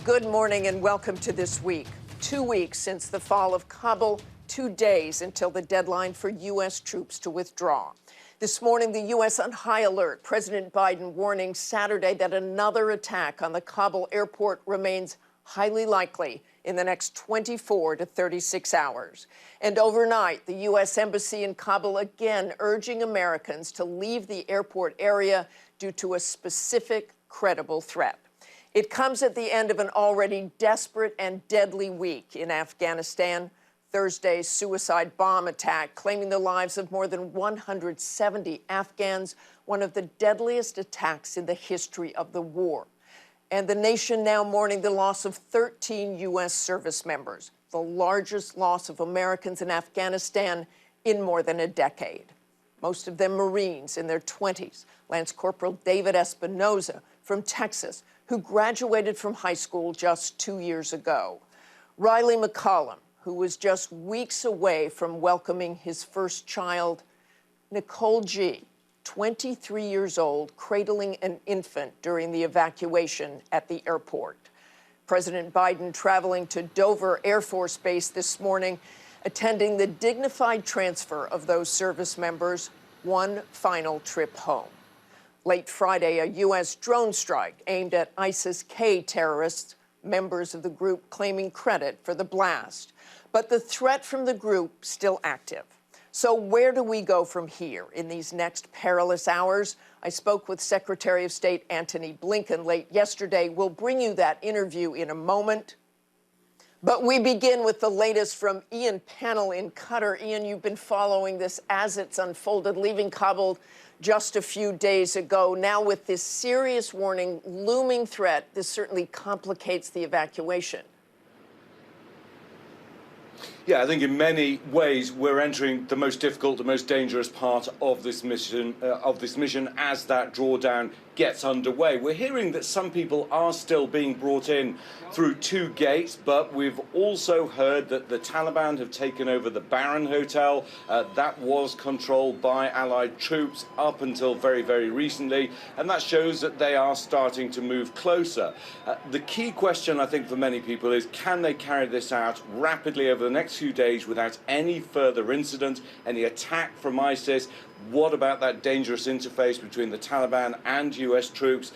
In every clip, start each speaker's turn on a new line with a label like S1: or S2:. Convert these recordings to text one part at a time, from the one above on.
S1: Good morning and welcome to This Week. 2 weeks since the fall of Kabul, 2 days until the deadline for U.S. troops to withdraw. This morning, the U.S. on high alert. President Biden warning Saturday that another attack on the Kabul airport remains highly likely in the next 24 to 36 hours. And overnight, the U.S. Embassy in Kabul again urging Americans to leave the airport area due to a specific, credible threat. It comes at the end of an already desperate and deadly week in Afghanistan. Thursday's suicide bomb attack claiming the lives of more than 170 Afghans, one of the deadliest attacks in the history of the war. And the nation now mourning the loss of 13 U.S. service members, the largest loss of Americans in Afghanistan in more than a decade. Most of them Marines in their 20s. Lance Corporal David Espinoza from Texas, who graduated from high school just 2 years ago. Riley McCollum, who was just weeks away from welcoming his first child. Nicole G., 23 years old, cradling an infant during the evacuation at the airport. President Biden traveling to Dover Air Force Base this morning, attending the dignified transfer of those service members, one final trip home. Late Friday, a U.S. drone strike aimed at ISIS-K terrorists, members of the group claiming credit for the blast. But the threat from the group still active. So where do we go from here in these next perilous hours? I spoke with Secretary of State Antony Blinken late yesterday. We'll bring you that interview in a moment. But we begin with the latest from Ian PANNELL in Qatar. Ian, you've been following this as it's unfolded, leaving Kabul just a few days ago. Now with this serious warning, looming threat, this certainly complicates the evacuation.
S2: Yeah, I think in many ways we're entering the most difficult, the most dangerous part of this mission as that drawdown gets underway. We're hearing that some people are still being brought in through 2 gates, but we've also heard that the Taliban have taken over the Baron Hotel. That was controlled by Allied troops up until very, very recently, and that shows that they are starting to move closer. The key question, I think, for many people is, can they carry this out rapidly over the next few days without any further incident, any attack from ISIS? What about that dangerous interface between the Taliban and US troops?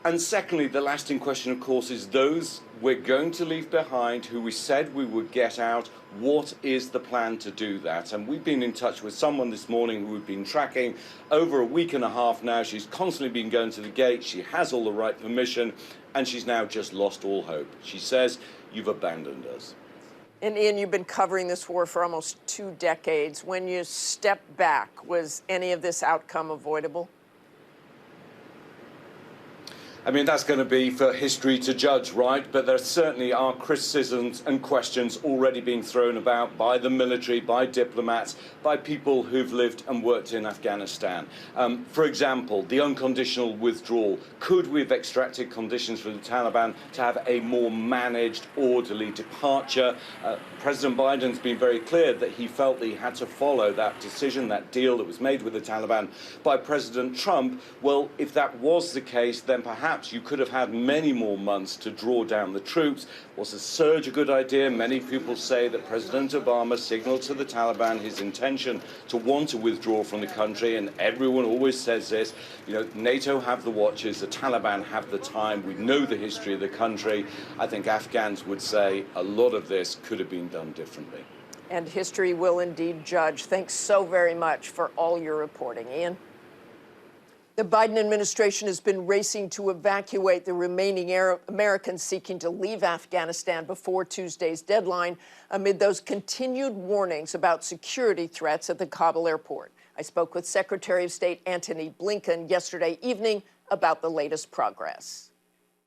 S2: And secondly, the lasting question, of course, is those we're going to leave behind, who we said we would get out. What is the plan to do that? And we've been in touch with someone this morning who we've been tracking over a week and a half now. She's constantly been going to the gate. She has all the right permission, and she's now just lost all hope. She says, "You've abandoned us."
S1: And Ian, you've been covering this war for almost 2 decades. When you step back, was any of this outcome avoidable?
S2: I mean, that's going to be for history to judge, right? But there certainly are criticisms and questions already being thrown about by the military, by diplomats, by people who've lived and worked in Afghanistan. For example, the unconditional withdrawal. Could we have extracted conditions for the Taliban to have a more managed, orderly departure? President Biden's been very clear that he felt that he had to follow that decision, that deal that was made with the Taliban by President Trump. Well, if that was the case, then perhaps you could have had many more months to draw down the troops. Was the surge a good idea? Many people say that President Obama signaled to the Taliban his intention to want to withdraw from the country, and everyone always says this, you know, NATO have the watches, the Taliban have the time, we know the history of the country. I think Afghans would say a lot of this could have been done differently.
S1: And history will indeed judge. Thanks so very much for all your reporting, Ian. The Biden administration has been racing to evacuate the remaining Americans seeking to leave Afghanistan before Tuesday's deadline amid those continued warnings about security threats at the Kabul airport. I spoke with Secretary of State Antony Blinken yesterday evening about the latest progress.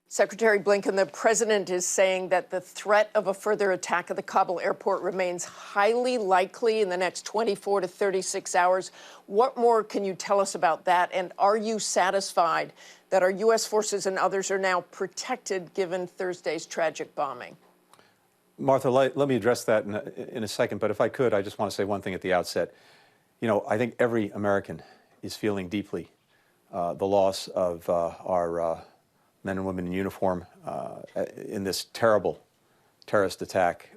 S1: Secretary Blinken, the president is saying that the threat of a further attack at the Kabul airport remains highly likely in the next 24 to 36 hours. What more can you tell us about that? And are you satisfied that our U.S. forces and others are now protected given Thursday's tragic bombing?
S3: Martha, let me address that in a second. But if I could, I just want to say one thing at the outset. You know, I think every American is feeling deeply the loss of our men and women in uniform in this terrible terrorist attack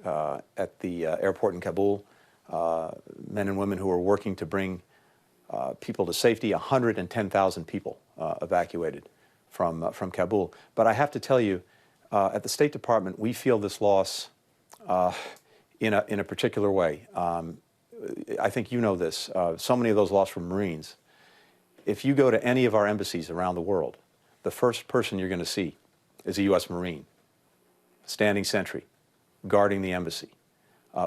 S3: at the airport in Kabul, men and women who are working to bring people to safety. 110,000 people evacuated from Kabul. But I have to tell you, at the State Department, we feel this loss in a particular way. I think you know this. So many of those lost were Marines. If you go to any of our embassies around the world, the first person you're going to see is a U.S. Marine, standing sentry, guarding the embassy.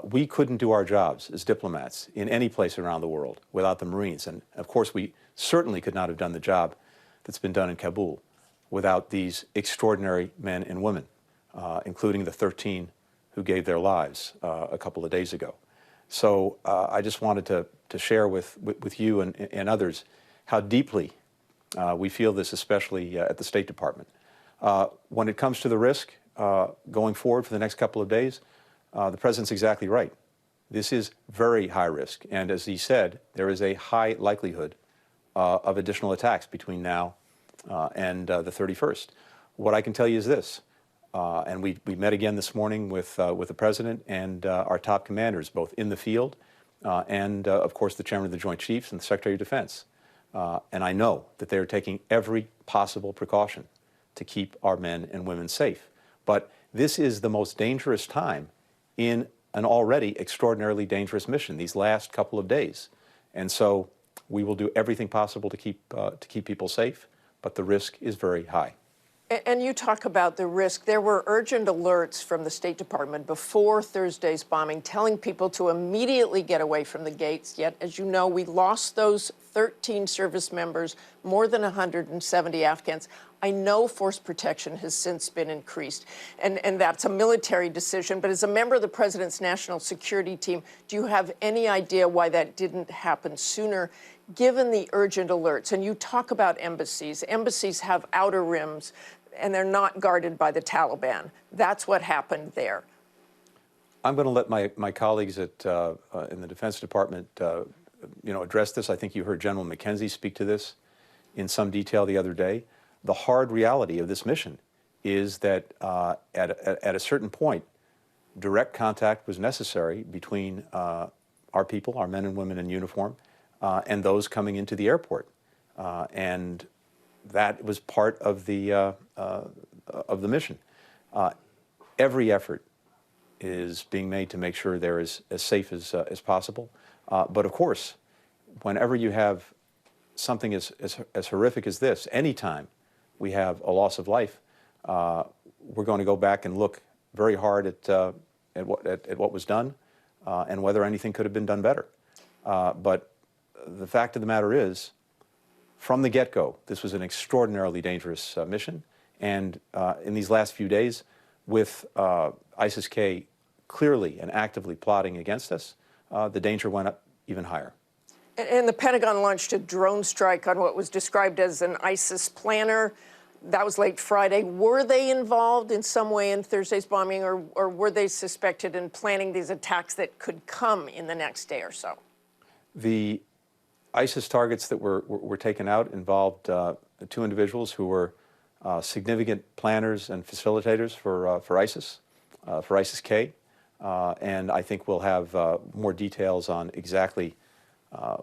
S3: We couldn't do our jobs as diplomats in any place around the world without the Marines. And of course, we certainly could not have done the job that's been done in Kabul without these extraordinary men and women, including the 13 who gave their lives a couple of days ago. So I just wanted to share with you and others how deeply we feel this, especially at the State Department. When it comes to the risk going forward for the next couple of days, the President's exactly right. This is very high risk, and as he said, there is a high likelihood of additional attacks between now and the 31st. What I can tell you is this, and we met again this morning with the President and our top commanders, both in the field and, of course, the Chairman of the Joint Chiefs and the Secretary of Defense. And I know that they are taking every possible precaution to keep our men and women safe. But this is the most dangerous time in an already extraordinarily dangerous mission, these last couple of days. And so we will do everything possible to keep people safe, but the risk is very high.
S1: And you talk about the risk. There were urgent alerts from the State Department before Thursday's bombing telling people to immediately get away from the gates. Yet, as you know, we lost those 13 service members, more than 170 Afghans. I know force protection has since been increased, and that's a military decision. But as a member of the President's national security team, do you have any idea why that didn't happen sooner, given the urgent alerts? And you talk about embassies. Embassies have outer rims, and they're not guarded by the Taliban. That's what happened there.
S3: I'm going to let my colleagues in the Defense Department address this. I think you heard General McKenzie speak to this in some detail the other day. The hard reality of this mission is that at a certain point, direct contact was necessary between our people, our men and women in uniform, and those coming into the airport. And that was part of the mission. Every effort is being made to make sure they're as safe as possible. But of course, whenever you have something as horrific as this, anytime we have a loss of life, we're going to go back and look very hard at what was done and whether anything could have been done better. But the fact of the matter is, from the get-go, this was an extraordinarily dangerous mission. And in these last few days, with ISIS-K clearly and actively plotting against us, the danger went up even higher.
S1: And the Pentagon launched a drone strike on what was described as an ISIS planner. That was late Friday. Were they involved in some way in Thursday's bombing, or were they suspected in planning these attacks that could come in the next day or so?
S3: The ISIS targets that were taken out involved two individuals who were significant planners and facilitators for ISIS, for ISIS-K. And I think we'll have more details on exactly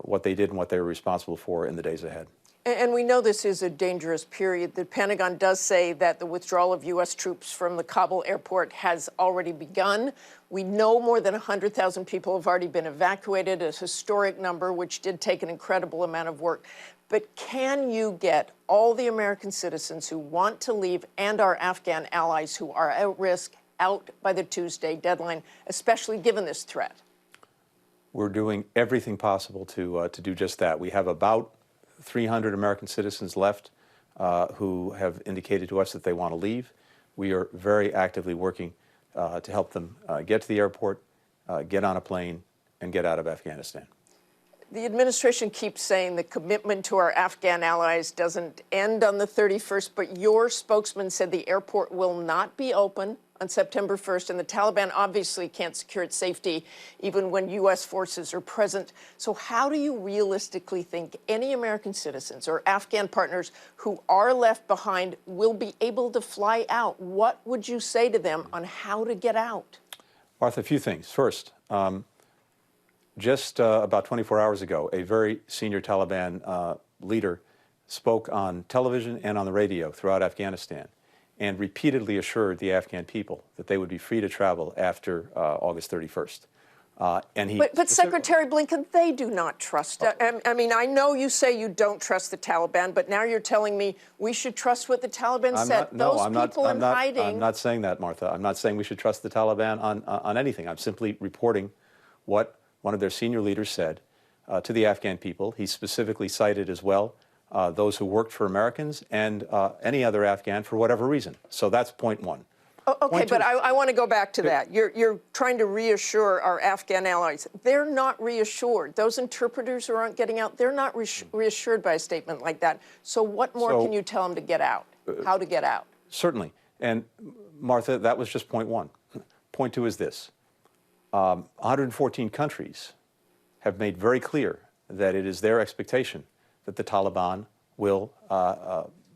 S3: what they did and what they were responsible for in the days ahead.
S1: And we know this is a dangerous period. The Pentagon does say that the withdrawal of U.S. troops from the Kabul airport has already begun. We know more than 100,000 people have already been evacuated, a historic number, which did take an incredible amount of work. But can you get all the American citizens who want to leave and our Afghan allies who are at risk out by the Tuesday deadline, especially given this threat?
S3: We're doing everything possible to do just that. We have about 300 American citizens left who have indicated to us that they want to leave. We are very actively working to help them get to the airport, get on a plane, and get out of Afghanistan.
S1: The administration keeps saying the commitment to our Afghan allies doesn't end on the 31st, but your spokesman said the airport will not be open on September 1st, and the Taliban obviously can't secure its safety even when U.S. forces are present. So how do you realistically think any American citizens or Afghan partners who are left behind will be able to fly out? What would you say to them on how to get out?
S3: Martha, a few things. First, just about 24 hours ago, a very senior Taliban leader spoke on television and on the radio throughout Afghanistan and repeatedly assured the Afghan people that they would be free to travel after August 31st.
S1: But Secretary Blinken, they do not trust. I mean, I know you say you don't trust the Taliban, but now you're telling me we should trust what the Taliban said.
S3: I'm not saying that, Martha. I'm not saying we should trust the Taliban on anything. I'm simply reporting what one of their senior leaders said to the Afghan people. He specifically cited as well those who worked for Americans and any other Afghan for whatever reason. So that's point one.
S1: Okay, but I want to go back to that. You're trying to reassure our Afghan allies. They're not reassured. Those interpreters who aren't getting out, they're not reassured by a statement like that. So what more can you tell them to get out? How to get out?
S3: Certainly. And Martha, that was just point one. Point two is this. 114 countries have made very clear that it is their expectation that the Taliban will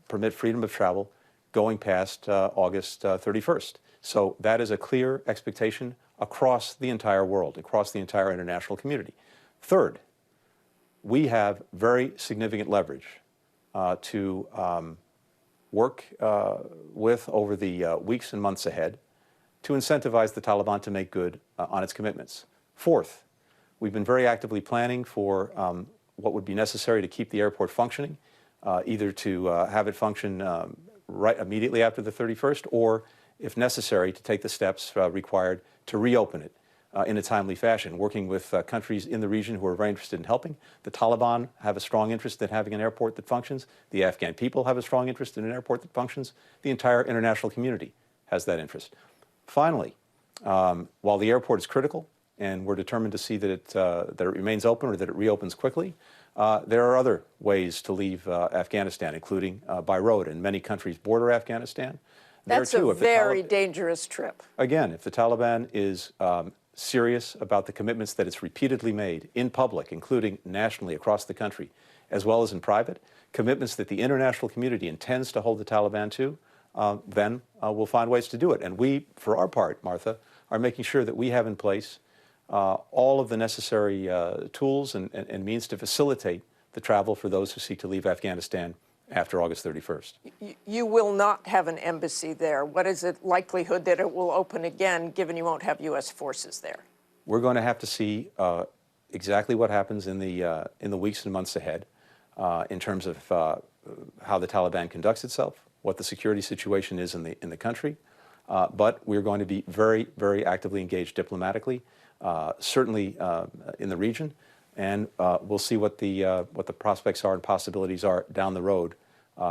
S3: permit freedom of travel going past August 31st. So that is a clear expectation across the entire world, across the entire international community. Third, we have very significant leverage to work with over the weeks and months ahead to incentivize the Taliban to make good on its commitments. Fourth, we've been very actively planning for what would be necessary to keep the airport functioning, either to have it function right immediately after the 31st, or, if necessary, to take the steps required to reopen it in a timely fashion, working with countries in the region who are very interested in helping. The Taliban have a strong interest in having an airport that functions. The Afghan people have a strong interest in an airport that functions. The entire international community has that interest. Finally, while the airport is critical, and we're determined to see that it remains open or that it reopens quickly, there are other ways to leave Afghanistan, including by road, and many countries border Afghanistan.
S1: That's a very dangerous trip.
S3: Again, if the Taliban is serious about the commitments that it's repeatedly made in public, including nationally across the country, as well as in private, commitments that the international community intends to hold the Taliban to, then we'll find ways to do it. And we, for our part, Martha, are making sure that we have in place all of the necessary tools and means to facilitate the travel for those who seek to leave Afghanistan after August 31st.
S1: You will not have an embassy there. What is the likelihood that it will open again, given you won't have U.S. forces there?
S3: We're going to have to see exactly what happens in the weeks and months ahead in terms of how the Taliban conducts itself, what the security situation is in the country. But we're going to be very, very actively engaged diplomatically, certainly in the region, and we'll see what the prospects are and possibilities are down the road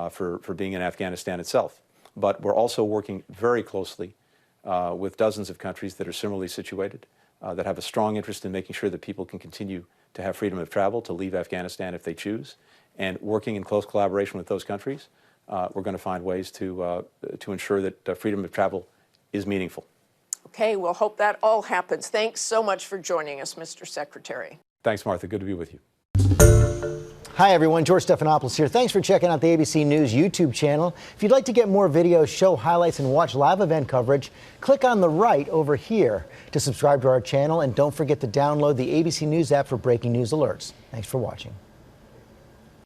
S3: for being in Afghanistan itself. But we're also working very closely with dozens of countries that are similarly situated, that have a strong interest in making sure that people can continue to have freedom of travel, to leave Afghanistan if they choose, and working in close collaboration with those countries, we're going to find ways to ensure that freedom of travel is meaningful.
S1: Okay, we'll hope that all happens. Thanks so much for joining us, Mr. Secretary.
S3: Thanks, Martha. Good to be with you.
S4: Hi, everyone. George Stephanopoulos here. Thanks for checking out the ABC News YouTube channel. If you'd like to get more videos, show highlights, and watch live event coverage, click on the right over here to subscribe to our channel. And don't forget to download the ABC News app for breaking news alerts. Thanks for watching.